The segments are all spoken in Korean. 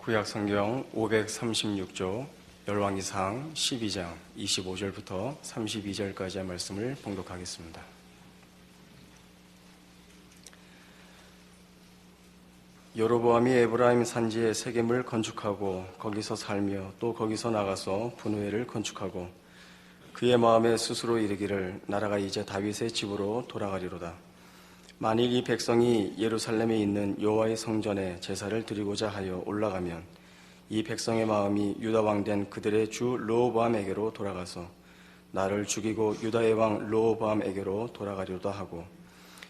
구약성경 536조 열왕기상 12장 25절부터 32절까지의 말씀을 봉독하겠습니다. 여로보암이 에브라임 산지에 세겜을 건축하고 거기서 살며 또 거기서 나가서 분우엘을 건축하고 그의 마음에 스스로 이르기를 나라가 이제 다윗의 집으로 돌아가리로다. 만일 이 백성이 예루살렘에 있는 여호와의 성전에 제사를 드리고자 하여 올라가면 이 백성의 마음이 유다 왕된 그들의 주 르호보암에게로 돌아가서 나를 죽이고 유다의 왕 르호보암에게로 돌아가리로다 하고,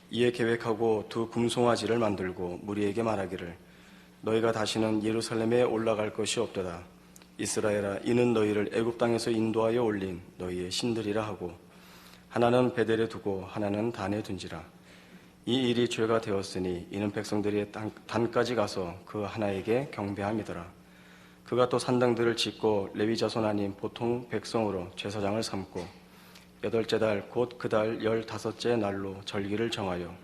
이에 계획하고 두 금송아지를 만들고 무리에게 말하기를 너희가 다시는 예루살렘에 올라갈 것이 없도다. 이스라엘아, 이는 너희를 애굽 땅에서 인도하여 올린 너희의 신들이라 하고, 하나는 베델에 두고 하나는 단에 둔지라. 이 일이 죄가 되었으니 이는 백성들이 단까지 가서 그 하나에게 경배함이더라. 그가 또 산당들을 짓고 레위 자손 아닌 보통 백성으로 제사장을 삼고 8째 달 곧 그 달 15째 날로 절기를 정하여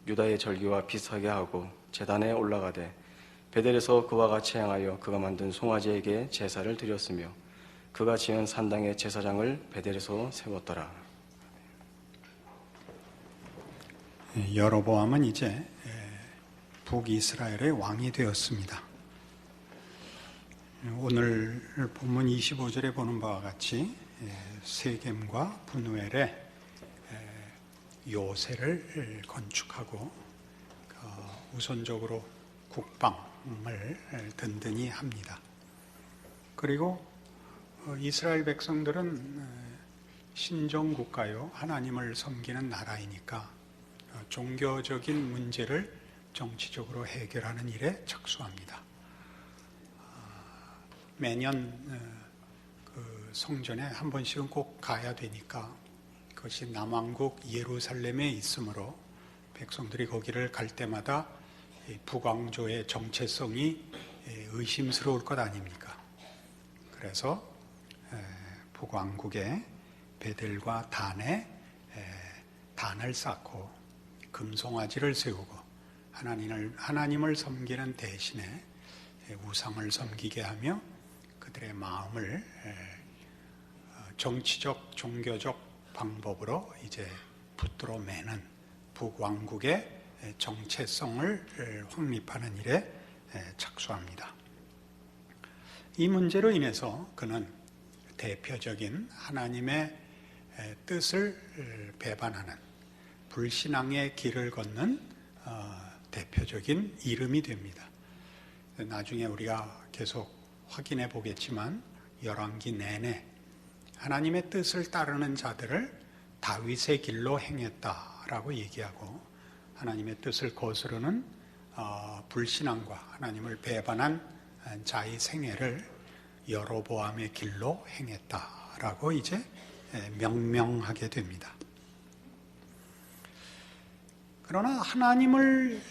유다의 절기와 비슷하게 하고 제단에 올라가되 베델에서 그와 같이 행하여 그가 만든 송아지에게 제사를 드렸으며 그가 지은 산당의 제사장을 베델에서 세웠더라. 여로보암은 이제 북이스라엘의 왕이 되었습니다. 오늘 본문 25절에 보는 바와 같이 세겜과 분우엘에 요새를 건축하고 우선적으로 국방을 든든히 합니다. 그리고 이스라엘 백성들은 신정국가요, 하나님을 섬기는 나라이니까 종교적인 문제를 정치적으로 해결하는 일에 착수합니다. 매년 그 성전에 한 번씩은 꼭 가야 되니까 그것이 남왕국 예루살렘에 있으므로 백성들이 거기를 갈 때마다 북왕조의 정체성이 의심스러울 것 아닙니까? 그래서 북왕국의 베델과 단에 단을 쌓고 금송아지를 세우고 하나님을 섬기는 대신에 우상을 섬기게 하며 그들의 마음을 정치적, 종교적 방법으로 이제 붙들어 매는 북왕국의 정체성을 확립하는 일에 착수합니다. 이 문제로 인해서 그는 대표적인 하나님의 뜻을 배반하는 불신앙의 길을 걷는 대표적인 이름이 됩니다. 나중에 우리가 계속 확인해 보겠지만 열왕기 내내 하나님의 뜻을 따르는 자들을 다윗의 길로 행했다라고 얘기하고, 하나님의 뜻을 거스르는 불신앙과 하나님을 배반한 자의 생애를 여로보암의 길로 행했다라고 이제 명명하게 됩니다. 그러나 하나님을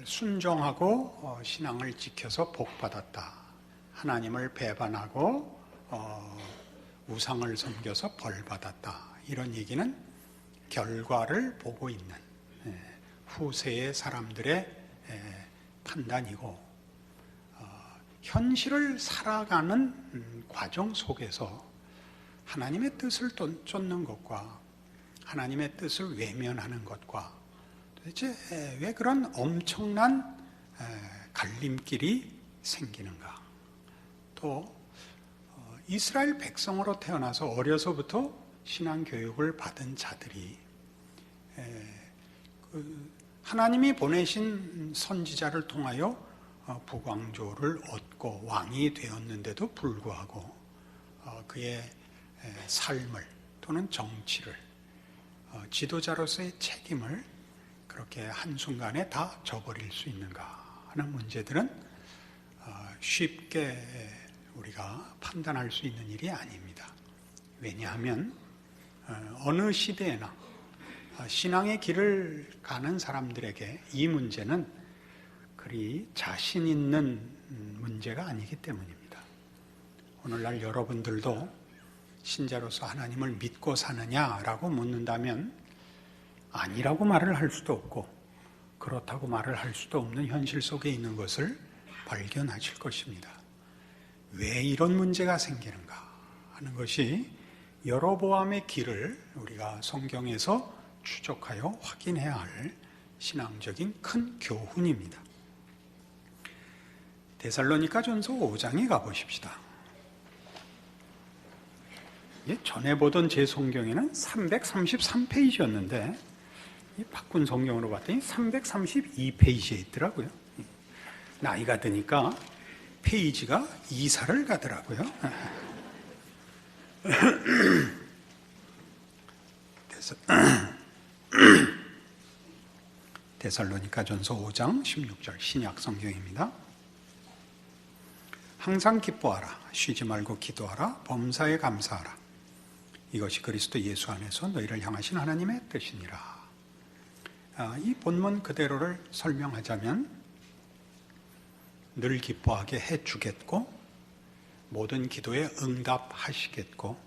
순종하고 신앙을 지켜서 복받았다, 하나님을 배반하고 우상을 섬겨서 벌받았다, 이런 얘기는 결과를 보고 있는 후세의 사람들의 판단이고, 현실을 살아가는 과정 속에서 하나님의 뜻을 쫓는 것과 하나님의 뜻을 외면하는 것과 도대체 왜 그런 엄청난 갈림길이 생기는가? 또 이스라엘 백성으로 태어나서 어려서부터 신앙 교육을 받은 자들이 하나님이 보내신 선지자를 통하여 북왕조를 얻고 왕이 되었는데도 불구하고 그의 삶을 또는 정치를, 지도자로서의 책임을 그렇게 한순간에 다 저버릴 수 있는가 하는 문제들은 쉽게 우리가 판단할 수 있는 일이 아닙니다. 왜냐하면 어느 시대에나 신앙의 길을 가는 사람들에게 이 문제는 그리 자신 있는 문제가 아니기 때문입니다. 오늘날 여러분들도 신자로서 하나님을 믿고 사느냐라고 묻는다면 아니라고 말을 할 수도 없고 그렇다고 말을 할 수도 없는 현실 속에 있는 것을 발견하실 것입니다. 왜 이런 문제가 생기는가 하는 것이 여로보암의 길을 우리가 성경에서 추적하여 확인해야 할 신앙적인 큰 교훈입니다. 데살로니가전서 5장에 가보십시다. 전에 보던 제 성경에는 333페이지였는데 바꾼 성경으로 봤더니 332페이지에 있더라고요. 나이가 드니까 페이지가 이사를 가더라고요. 데살로니가전서 5장 16절 신약 성경입니다. 항상 기뻐하라, 쉬지 말고 기도하라, 범사에 감사하라. 이것이 그리스도 예수 안에서 너희를 향하신 하나님의 뜻이니라. 이 본문 그대로를 설명하자면 늘 기뻐하게 해주겠고 모든 기도에 응답하시겠고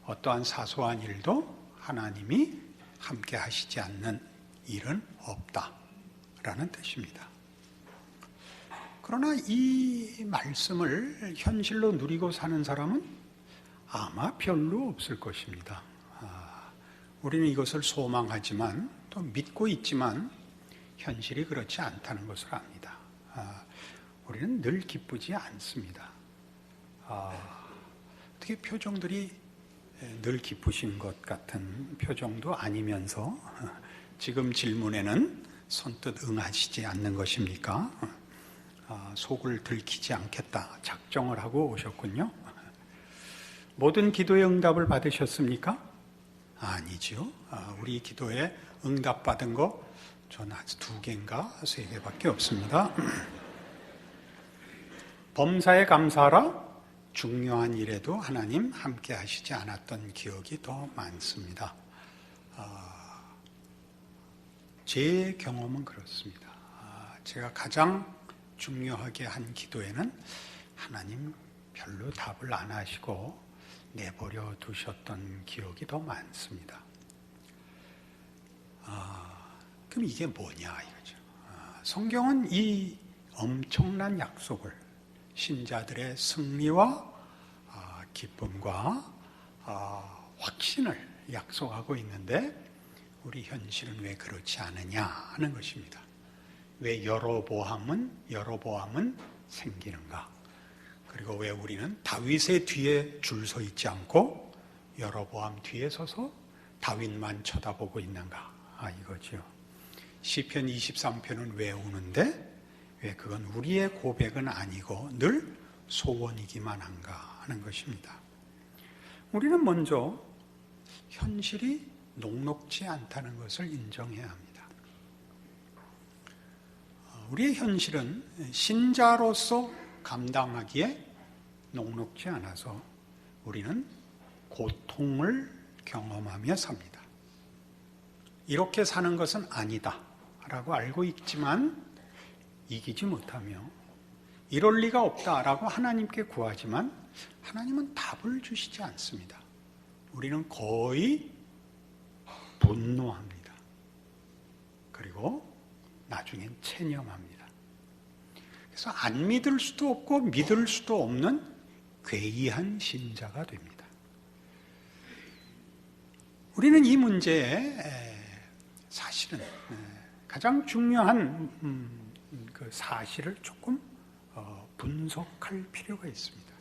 어떠한 사소한 일도 하나님이 함께 하시지 않는 일은 없다라는 뜻입니다. 그러나 이 말씀을 현실로 누리고 사는 사람은 아마 별로 없을 것입니다. 우리는 이것을 소망하지만 또 믿고 있지만 현실이 그렇지 않다는 것을 압니다. 우리는 늘 기쁘지 않습니다. 어떻게 표정들이 늘 기쁘신 것 같은 표정도 아니면서 지금 질문에는 선뜻 응하시지 않는 것입니까? 속을 들키지 않겠다 작정을 하고 오셨군요. 모든 기도의 응답을 받으셨습니까? 아니죠. 우리 기도에 응답받은 거 전 아직 2개인가 3개밖에 없습니다. 범사에 감사하라. 중요한 일에도 하나님 함께 하시지 않았던 기억이 더 많습니다. 제 경험은 그렇습니다. 제가 가장 중요하게 한 기도에는 하나님 별로 답을 안 하시고 내버려 두셨던 기억이 더 많습니다. 그럼 이게 뭐냐 이거죠. 성경은 이 엄청난 약속을 신자들의 승리와 기쁨과 확신을 약속하고 있는데 우리 현실은 왜 그렇지 않느냐 하는 것입니다. 왜 여로보암은 생기는가? 그리고 왜 우리는 다윗의 뒤에 줄 서 있지 않고 여로보암 뒤에 서서 다윗만 쳐다보고 있는가? 이거죠. 시편 23편은 왜 우는데 왜 그건 우리의 고백은 아니고 늘 소원이기만 한가 하는 것입니다. 우리는 먼저 현실이 녹록지 않다는 것을 인정해야 합니다. 우리의 현실은 신자로서 감당하기에 녹록지 않아서 우리는 고통을 경험하며 삽니다. 이렇게 사는 것은 아니다 라고 알고 있지만 이기지 못하며 이럴 리가 없다라고 하나님께 구하지만 하나님은 답을 주시지 않습니다. 우리는 거의 분노합니다. 그리고 나중엔 체념합니다. 그래서 안 믿을 수도 없고 믿을 수도 없는 괴이한 신자가 됩니다. 우리는 이 문제에 사실은 가장 중요한 그 사실을 조금 분석할 필요가 있습니다.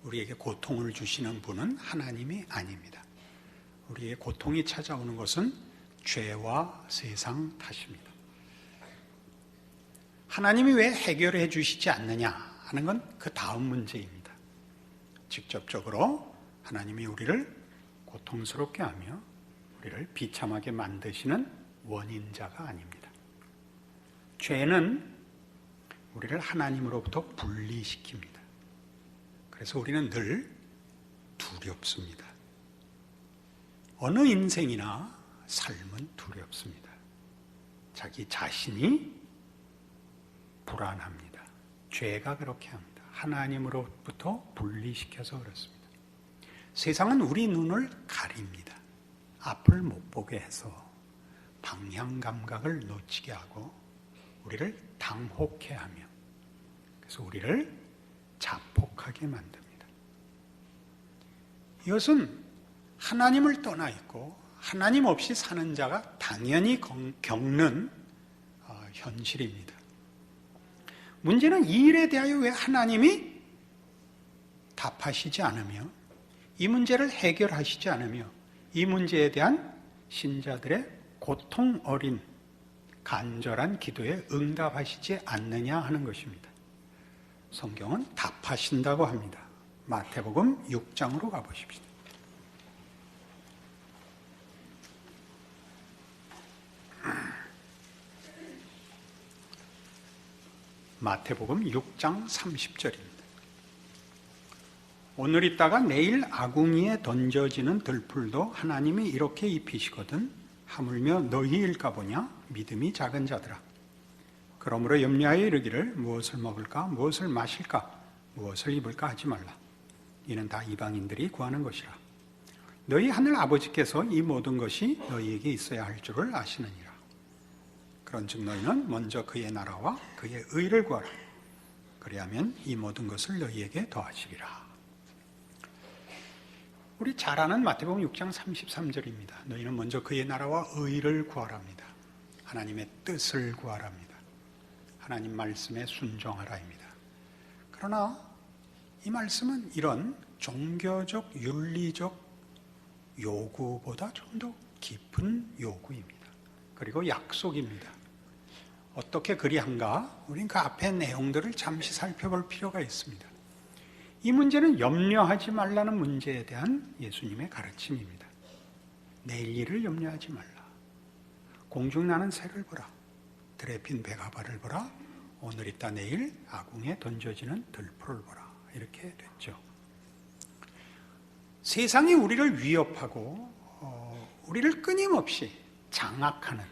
우리에게 고통을 주시는 분은 하나님이 아닙니다. 우리의 고통이 찾아오는 것은 죄와 세상 탓입니다. 하나님이 왜 해결해 주시지 않느냐 하는 건 그 다음 문제입니다. 직접적으로 하나님이 우리를 고통스럽게 하며 우리를 비참하게 만드시는 원인자가 아닙니다. 죄는 우리를 하나님으로부터 분리시킵니다. 그래서 우리는 늘 두렵습니다. 어느 인생이나 삶은 두렵습니다. 자기 자신이 불안합니다. 죄가 그렇게 합니다. 하나님으로부터 분리시켜서 그렇습니다. 세상은 우리 눈을 가립니다. 앞을 못 보게 해서 방향 감각을 놓치게 하고 우리를 당혹해 하며 그래서 우리를 자폭하게 만듭니다. 이것은 하나님을 떠나 있고 하나님 없이 사는 자가 당연히 겪는 현실입니다. 문제는 이 일에 대하여 왜 하나님이 답하시지 않으며 이 문제를 해결하시지 않으며 이 문제에 대한 신자들의 고통 어린 간절한 기도에 응답하시지 않느냐 하는 것입니다. 성경은 답하신다고 합니다. 마태복음 6장으로 가보십시오. 마태복음 6장 30절입니다. 오늘 있다가 내일 아궁이에 던져지는 들풀도 하나님이 이렇게 입히시거든 하물며 너희일까 보냐 믿음이 작은 자들아. 그러므로 염려하여 이르기를 무엇을 먹을까 무엇을 마실까 무엇을 입을까 하지 말라. 이는 다 이방인들이 구하는 것이라. 너희 하늘 아버지께서 이 모든 것이 너희에게 있어야 할 줄을 아시느니라. 그런즉 너희는 먼저 그의 나라와 그의 의를 구하라. 그리하면 이 모든 것을 너희에게 더하시리라. 우리 잘 아는 마태복음 6장 33절입니다. 너희는 먼저 그의 나라와 의를 구하랍니다. 하나님의 뜻을 구하랍니다. 하나님 말씀에 순종하라입니다. 그러나 이 말씀은 이런 종교적 윤리적 요구보다 좀 더 깊은 요구입니다. 그리고 약속입니다. 어떻게 그리한가? 우린 그 앞에 내용들을 잠시 살펴볼 필요가 있습니다. 이 문제는 염려하지 말라는 문제에 대한 예수님의 가르침입니다. 내일 일을 염려하지 말라. 공중나는 새를 보라. 들에 핀 백합화를 보라. 오늘 있다 내일 아궁에 던져지는 들풀을 보라. 이렇게 됐죠. 세상이 우리를 위협하고 우리를 끊임없이 장악하는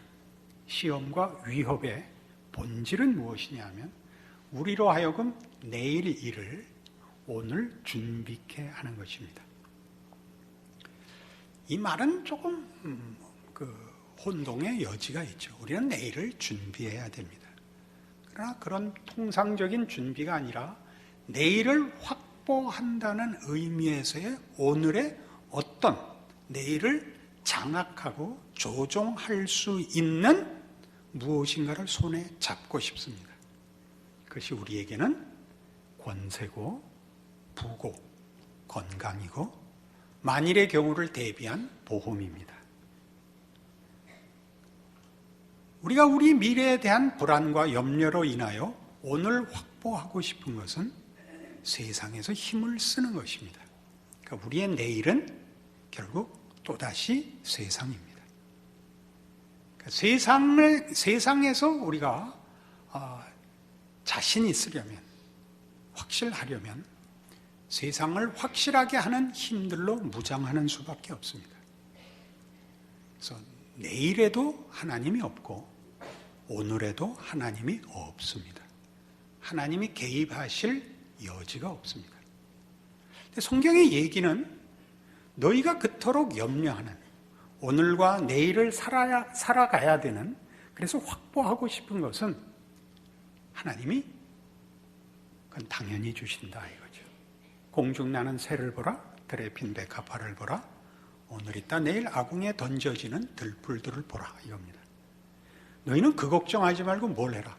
시험과 위협의 본질은 무엇이냐면 우리로 하여금 내일 일을 오늘 준비케 하는 것입니다. 이 말은 조금 혼동의 여지가 있죠. 우리는 내일을 준비해야 됩니다. 그러나 그런 통상적인 준비가 아니라 내일을 확보한다는 의미에서의 오늘의 어떤 내일을 장악하고 조종할 수 있는 무엇인가를 손에 잡고 싶습니다. 그것이 우리에게는 권세고 부고 건강이고 만일의 경우를 대비한 보험입니다. 우리가 우리 미래에 대한 불안과 염려로 인하여 오늘 확보하고 싶은 것은 세상에서 힘을 쓰는 것입니다. 그러니까 우리의 내일은 결국 또다시 세상입니다. 그러니까 세상에서 우리가 자신 있으려면, 확실하려면 세상을 확실하게 하는 힘들로 무장하는 수밖에 없습니다. 그래서 내일에도 하나님이 없고 오늘에도 하나님이 없습니다. 하나님이 개입하실 여지가 없습니다. 근데 성경의 얘기는 너희가 그토록 염려하는 오늘과 내일을 살아가야 되는, 그래서 확보하고 싶은 것은 하나님이 그건 당연히 주신다 이거죠. 공중나는 새를 보라, 들에 핀 백합화를 보라, 오늘 있다 내일 아궁에 던져지는 들풀들을 보라 이겁니다. 너희는 그 걱정하지 말고 뭘 해라?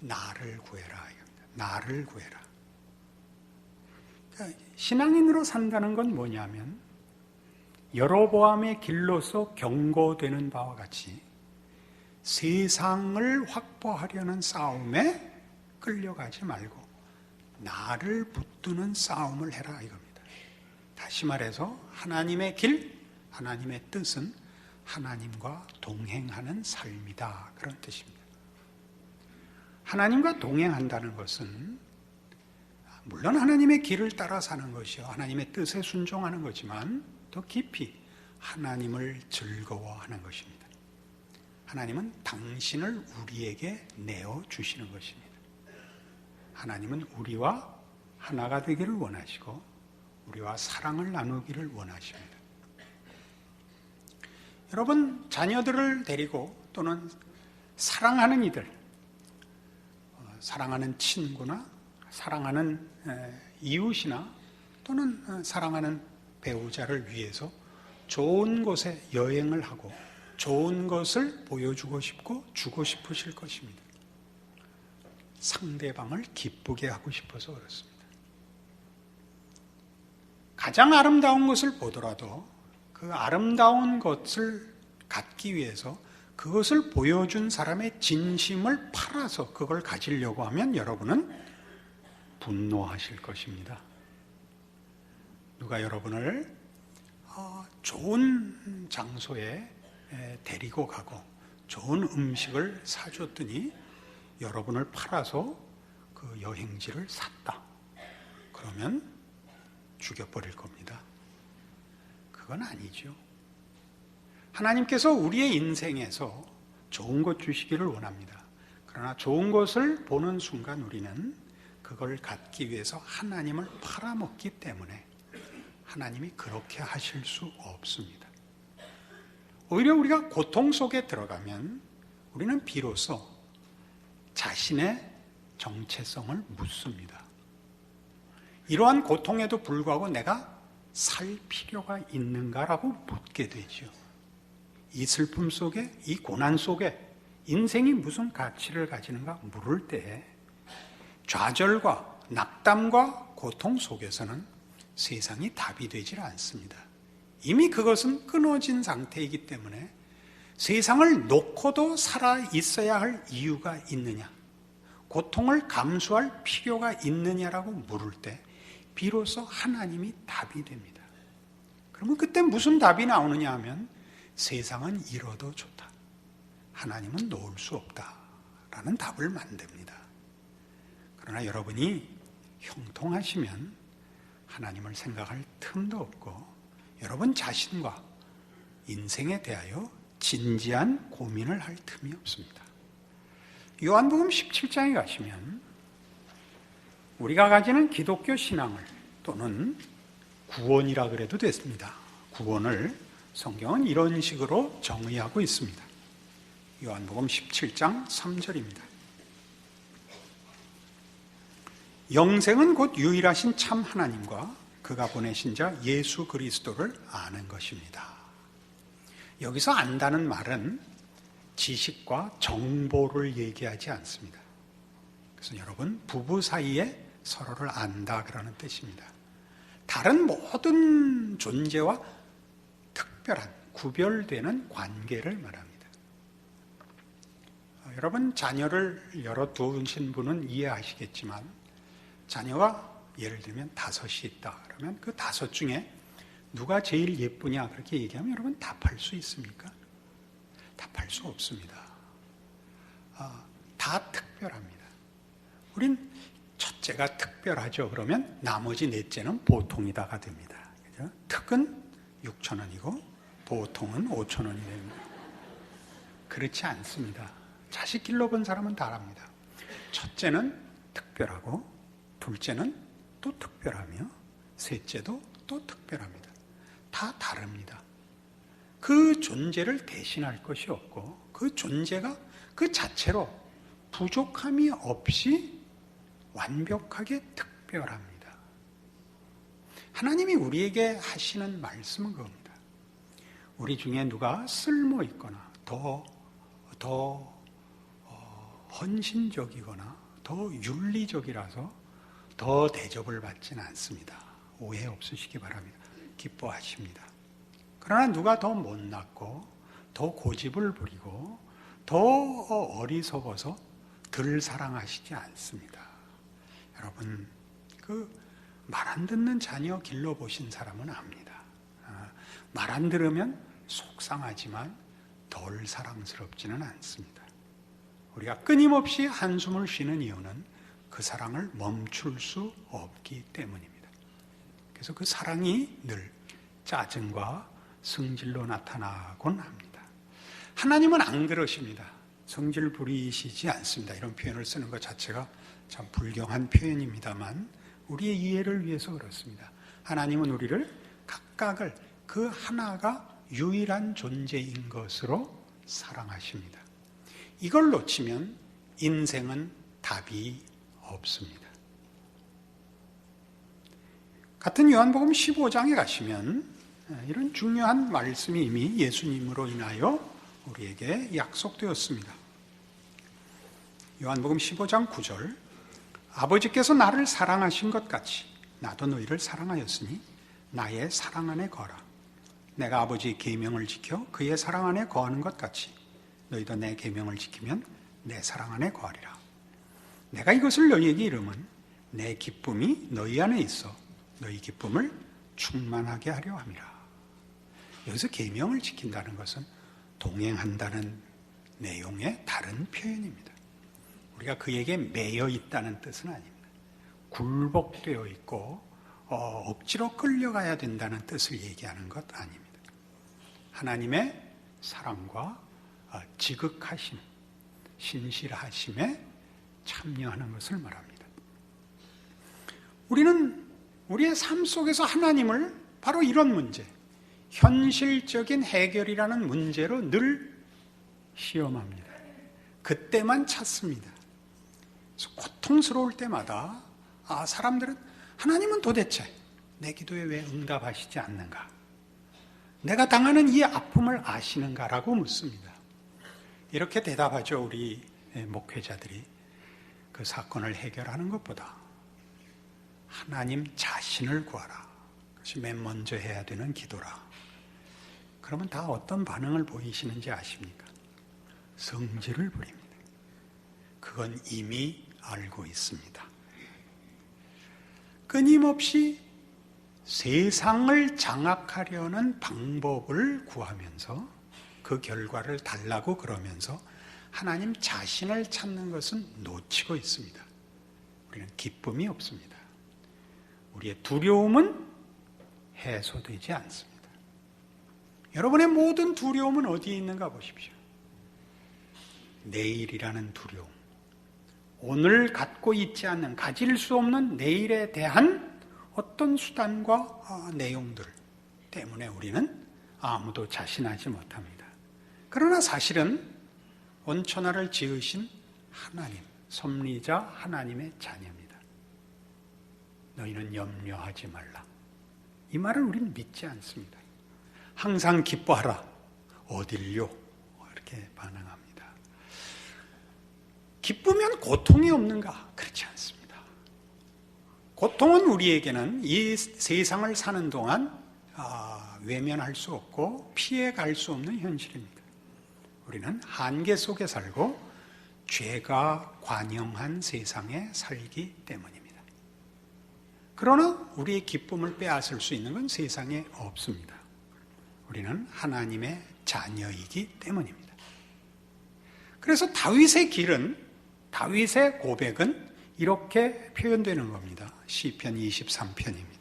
나를 구해라 이겁니다. 나를 구해라. 그러니까 신앙인으로 산다는 건 뭐냐면 여로보암의 길로서 경고되는 바와 같이 세상을 확보하려는 싸움에 끌려가지 말고 나를 붙드는 싸움을 해라 이겁니다. 다시 말해서 하나님의 길, 하나님의 뜻은 하나님과 동행하는 삶이다 그런 뜻입니다. 하나님과 동행한다는 것은 물론 하나님의 길을 따라 사는 것이요 하나님의 뜻에 순종하는 거지만 더 깊이 하나님을 즐거워하는 것입니다. 하나님은 당신을 우리에게 내어주시는 것입니다. 하나님은 우리와 하나가 되기를 원하시고 우리와 사랑을 나누기를 원하십니다. 여러분, 자녀들을 데리고 또는 사랑하는 이들, 사랑하는 친구나 사랑하는 이웃이나 또는 사랑하는 배우자를 위해서 좋은 곳에 여행을 하고 좋은 것을 보여주고 싶고 주고 싶으실 것입니다. 상대방을 기쁘게 하고 싶어서 그렇습니다. 가장 아름다운 것을 보더라도 그 아름다운 것을 갖기 위해서 그것을 보여준 사람의 진심을 팔아서 그걸 가지려고 하면 여러분은 분노하실 것입니다. 누가 여러분을 좋은 장소에 데리고 가고 좋은 음식을 사줬더니 여러분을 팔아서 그 여행지를 샀다. 그러면 죽여버릴 겁니다. 그건 아니죠. 하나님께서 우리의 인생에서 좋은 것 주시기를 원합니다. 그러나 좋은 것을 보는 순간 우리는 그걸 갖기 위해서 하나님을 팔아먹기 때문에 하나님이 그렇게 하실 수 없습니다. 오히려 우리가 고통 속에 들어가면 우리는 비로소 자신의 정체성을 묻습니다. 이러한 고통에도 불구하고 내가 살 필요가 있는가라고 묻게 되죠. 이 슬픔 속에, 이 고난 속에 인생이 무슨 가치를 가지는가 물을 때 좌절과 낙담과 고통 속에서는 세상이 답이 되질 않습니다. 이미 그것은 끊어진 상태이기 때문에 세상을 놓고도 살아 있어야 할 이유가 있느냐, 고통을 감수할 필요가 있느냐라고 물을 때 비로소 하나님이 답이 됩니다. 그러면 그때 무슨 답이 나오느냐 하면 세상은 이뤄도 좋다, 하나님은 놓을 수 없다라는 답을 만듭니다. 그러나 여러분이 형통하시면 하나님을 생각할 틈도 없고 여러분 자신과 인생에 대하여 진지한 고민을 할 틈이 없습니다. 요한복음 17장에 가시면 우리가 가지는 기독교 신앙을 또는 구원이라 그래도 됐습니다. 구원을 성경은 이런 식으로 정의하고 있습니다. 요한복음 17장 3절입니다. 영생은 곧 유일하신 참 하나님과 그가 보내신 자 예수 그리스도를 아는 것입니다. 여기서 안다는 말은 지식과 정보를 얘기하지 않습니다. 그래서 여러분, 부부 사이에 서로를 안다 그러는 뜻입니다. 다른 모든 존재와 특별한 구별되는 관계를 말합니다. 여러분, 자녀를 여러 두신 분은 이해하시겠지만 자녀가 예를 들면 5이 있다 그러면 그 5 중에 누가 제일 예쁘냐 그렇게 얘기하면 여러분 답할 수 있습니까? 답할 수 없습니다. 다 특별합니다. 우린 첫째가 특별하죠. 그러면 나머지 넷째는 보통이다가 됩니다. 그죠? 특은 6,000원이고 보통은 5,000원이 됩니다. 그렇지 않습니다. 자식 길러본 사람은 다 압니다. 첫째는 특별하고 둘째는 또 특별하며 셋째도 또 특별합니다. 다 다릅니다. 그 존재를 대신할 것이 없고 그 존재가 그 자체로 부족함이 없이 완벽하게 특별합니다. 하나님이 우리에게 하시는 말씀은 그겁니다. 우리 중에 누가 쓸모 있거나 더 헌신적이거나 더 윤리적이라서 더 대접을 받지는 않습니다. 오해 없으시기 바랍니다. 기뻐하십니다. 그러나 누가 더 못났고 더 고집을 부리고 더 어리석어서 덜 사랑하시지 않습니다. 여러분, 그 말 안 듣는 자녀 길러보신 사람은 압니다. 말 안 들으면 속상하지만 덜 사랑스럽지는 않습니다. 우리가 끊임없이 한숨을 쉬는 이유는 그 사랑을 멈출 수 없기 때문입니다. 그래서 그 사랑이 늘 짜증과 성질로 나타나곤 합니다. 하나님은 안 그러십니다. 성질 부리시지 않습니다. 이런 표현을 쓰는 것 자체가 참 불경한 표현입니다만 우리의 이해를 위해서 그렇습니다. 하나님은 우리를 각각을 그 하나가 유일한 존재인 것으로 사랑하십니다. 이걸 놓치면 인생은 답이 없습니다. 같은 요한복음 15장에 가시면 이런 중요한 말씀이 이미 예수님으로 인하여 우리에게 약속되었습니다. 요한복음 15장 9절, 아버지께서 나를 사랑하신 것 같이 나도 너희를 사랑하였으니 나의 사랑 안에 거하라. 내가 아버지의 계명을 지켜 그의 사랑 안에 거하는 것 같이 너희도 내 계명을 지키면 내 사랑 안에 거하리라. 내가 이것을 너희에게 이름은 내 기쁨이 너희 안에 있어 너희 기쁨을 충만하게 하려 함이라. 여기서 계명을 지킨다는 것은 동행한다는 내용의 다른 표현입니다. 우리가 그에게 매여 있다는 뜻은 아닙니다. 굴복되어 있고 억지로 끌려가야 된다는 뜻을 얘기하는 것 아닙니다. 하나님의 사랑과 지극하심, 신실하심에 참여하는 것을 말합니다. 우리는 우리의 삶 속에서 하나님을 바로 이런 문제, 현실적인 해결이라는 문제로 늘 시험합니다. 그때만 찾습니다. 그래서 고통스러울 때마다 사람들은 하나님은 도대체 내 기도에 왜 응답하시지 않는가? 내가 당하는 이 아픔을 아시는가라고 묻습니다. 이렇게 대답하죠. 우리 목회자들이. 그 사건을 해결하는 것보다 하나님 자신을 구하라. 그것이 맨 먼저 해야 되는 기도라. 그러면 다 어떤 반응을 보이시는지 아십니까? 성질을 부립니다. 그건 이미 알고 있습니다. 끊임없이 세상을 장악하려는 방법을 구하면서 그 결과를 달라고 그러면서 하나님 자신을 찾는 것은 놓치고 있습니다. 우리는 기쁨이 없습니다. 우리의 두려움은 해소되지 않습니다. 여러분의 모든 두려움은 어디에 있는가 보십시오. 내일이라는 두려움, 오늘 갖고 있지 않는, 가질 수 없는 내일에 대한 어떤 수단과 내용들 때문에 우리는 아무도 자신하지 못합니다. 그러나 사실은 온천하를 지으신 하나님, 섭리자 하나님의 자녀입니다. 너희는 염려하지 말라. 이 말을 우리는 믿지 않습니다. 항상 기뻐하라. 어딜요? 이렇게 반응합니다. 기쁘면 고통이 없는가? 그렇지 않습니다. 고통은 우리에게는 이 세상을 사는 동안 외면할 수 없고 피해갈 수 없는 현실입니다. 우리는 한계 속에 살고 죄가 관영한 세상에 살기 때문입니다. 그러나 우리의 기쁨을 빼앗을 수 있는 건 세상에 없습니다. 우리는 하나님의 자녀이기 때문입니다. 그래서 다윗의 길은, 다윗의 고백은 이렇게 표현되는 겁니다. 시편 23편입니다.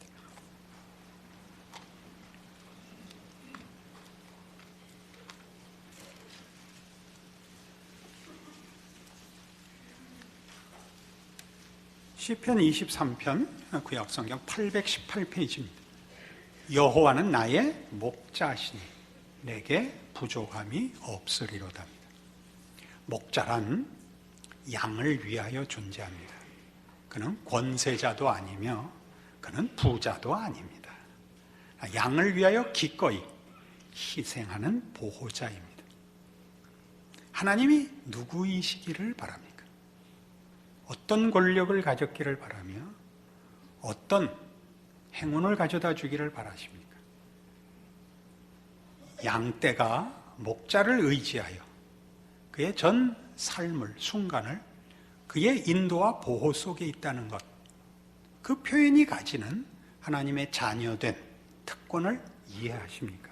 시편 23편 구약성경 818페이지입니다. 여호와는 나의 목자시니 내게 부족함이 없으리로다. 목자란 양을 위하여 존재합니다. 그는 권세자도 아니며 그는 부자도 아닙니다. 양을 위하여 기꺼이 희생하는 보호자입니다. 하나님이 누구이시기를 바랍니까? 어떤 권력을 가졌기를 바라며 어떤 행운을 가져다 주기를 바라십니까? 양떼가 목자를 의지하여 그의 전 삶을, 순간을 그의 인도와 보호 속에 있다는 것, 그 표현이 가지는 하나님의 자녀된 특권을 이해하십니까?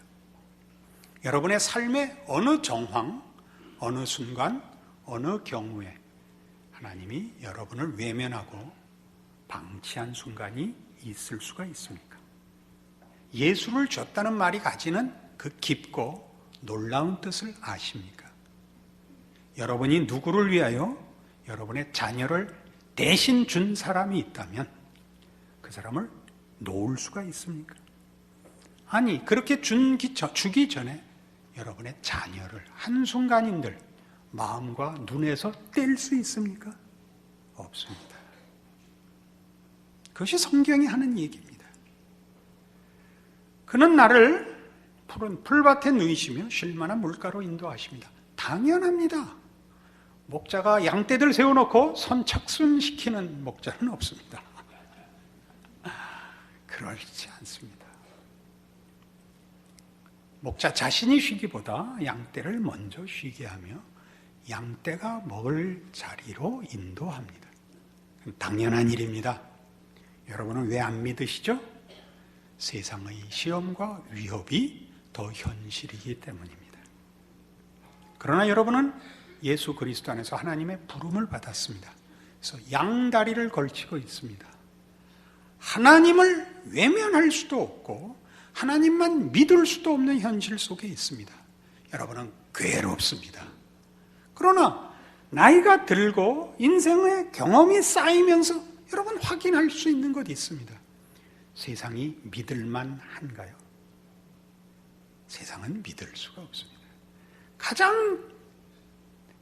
여러분의 삶의 어느 정황, 어느 순간, 어느 경우에 하나님이 여러분을 외면하고 방치한 순간이 있을 수가 있습니까? 예수를 줬다는 말이 가지는 그 깊고 놀라운 뜻을 아십니까? 여러분이 누구를 위하여 여러분의 자녀를 대신 준 사람이 있다면 그 사람을 놓을 수가 있습니까? 아니, 그렇게 주기 전에 여러분의 자녀를 한순간인들 마음과 눈에서 뗄 수 있습니까? 없습니다. 그것이 성경이 하는 얘기입니다. 그는 나를 푸른 풀밭에 누이시며 쉴 만한 물가로 인도하십니다. 당연합니다. 목자가 양떼들 세워놓고 선착순시키는 목자는 없습니다. 그렇지 않습니다. 목자 자신이 쉬기보다 양떼를 먼저 쉬게 하며 양떼가 먹을 자리로 인도합니다. 당연한 일입니다. 여러분은 왜 안 믿으시죠? 세상의 시험과 위협이 더 현실이기 때문입니다. 그러나 여러분은 예수 그리스도 안에서 하나님의 부름을 받았습니다. 그래서 양다리를 걸치고 있습니다. 하나님을 외면할 수도 없고 하나님만 믿을 수도 없는 현실 속에 있습니다. 여러분은 괴롭습니다. 그러나 나이가 들고 인생의 경험이 쌓이면서 여러분 확인할 수 있는 것이 있습니다. 세상이 믿을만 한가요? 세상은 믿을 수가 없습니다. 가장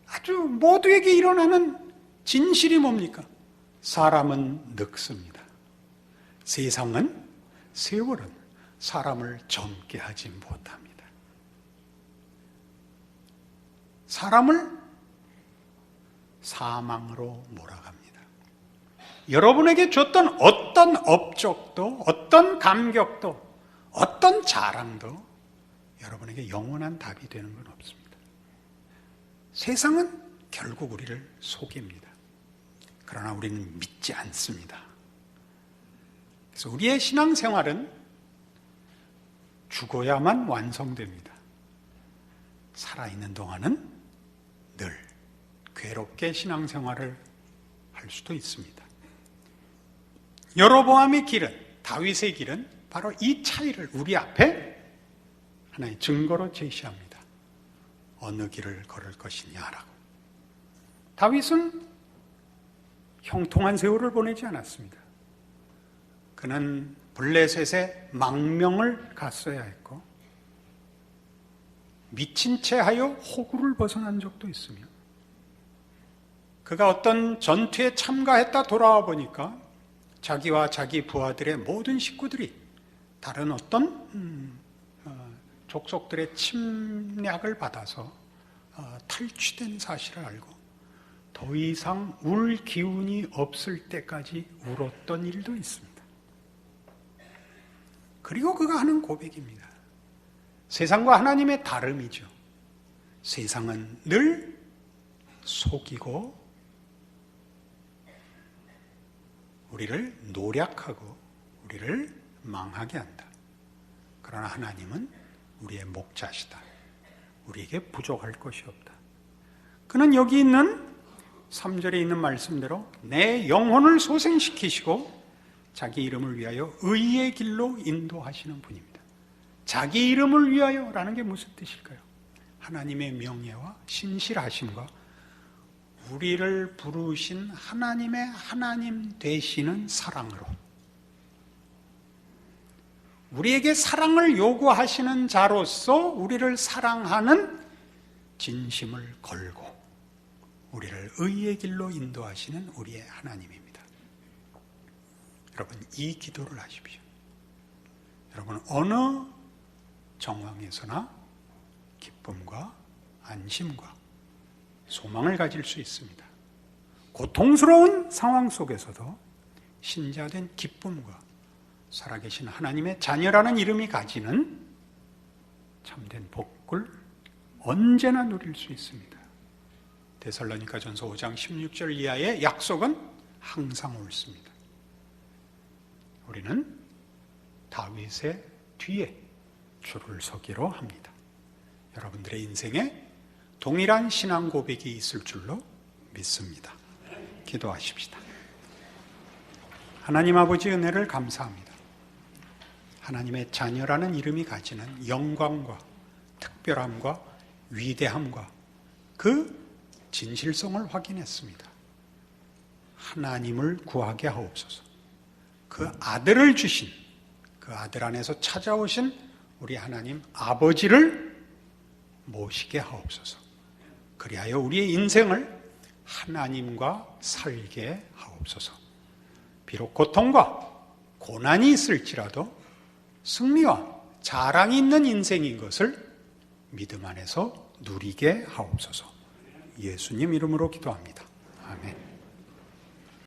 아주 모두에게 일어나는 진실이 뭡니까? 사람은 늙습니다. 세상은, 세월은 사람을 젊게 하지 못합니다. 사람을 사망으로 몰아갑니다. 여러분에게 줬던 어떤 업적도, 어떤 감격도, 어떤 자랑도 여러분에게 영원한 답이 되는 건 없습니다. 세상은 결국 우리를 속입니다. 그러나 우리는 믿지 않습니다. 그래서 우리의 신앙생활은 죽어야만 완성됩니다. 살아있는 동안은 늘 괴롭게 신앙생활을 할 수도 있습니다. 여로보암의 길은, 다윗의 길은 바로 이 차이를 우리 앞에 하나의 증거로 제시합니다. 어느 길을 걸을 것이냐라고. 다윗은 형통한 세월을 보내지 않았습니다. 그는 블레셋의 망명을 갔어야 했고 미친 채 하여 호구를 벗어난 적도 있으며 그가 어떤 전투에 참가했다 돌아와 보니까 자기와 자기 부하들의 모든 식구들이 다른 어떤 족속들의 침략을 받아서 탈취된 사실을 알고 더 이상 울 기운이 없을 때까지 울었던 일도 있습니다. 그리고 그가 하는 고백입니다. 세상과 하나님의 다름이죠. 세상은 늘 속이고 우리를 노략하고 우리를 망하게 한다. 그러나 하나님은 우리의 목자시다. 우리에게 부족할 것이 없다. 그는 여기 있는 3절에 있는 말씀대로 내 영혼을 소생시키시고 자기 이름을 위하여 의의 길로 인도하시는 분입니다. 자기 이름을 위하여라는 게 무슨 뜻일까요? 하나님의 명예와 신실하심과 우리를 부르신 하나님의 하나님 되시는 사랑으로 우리에게 사랑을 요구하시는 자로서 우리를 사랑하는 진심을 걸고 우리를 의의 길로 인도하시는 우리의 하나님입니다. 여러분, 이 기도를 하십시오. 여러분, 어느 정황에서나 기쁨과 안심과 소망을 가질 수 있습니다. 고통스러운 상황 속에서도 신자된 기쁨과 살아계신 하나님의 자녀라는 이름이 가지는 참된 복을 언제나 누릴 수 있습니다. 데살로니가전서 5장 16절 이하의 약속은 항상 옳습니다. 우리는 다윗의 뒤에 줄을 서기로 합니다. 여러분들의 인생에 동일한 신앙 고백이 있을 줄로 믿습니다. 기도하십시다. 하나님 아버지 은혜를 감사합니다. 하나님의 자녀라는 이름이 가지는 영광과 특별함과 위대함과 그 진실성을 확인했습니다. 하나님을 구하게 하옵소서. 그 아들을 주신, 그 아들 안에서 찾아오신 우리 하나님 아버지를 모시게 하옵소서. 그리하여 우리의 인생을 하나님과 살게 하옵소서. 비록 고통과 고난이 있을지라도 승리와 자랑 있는 인생인 것을 믿음 안에서 누리게 하옵소서. 예수님 이름으로 기도합니다. 아멘.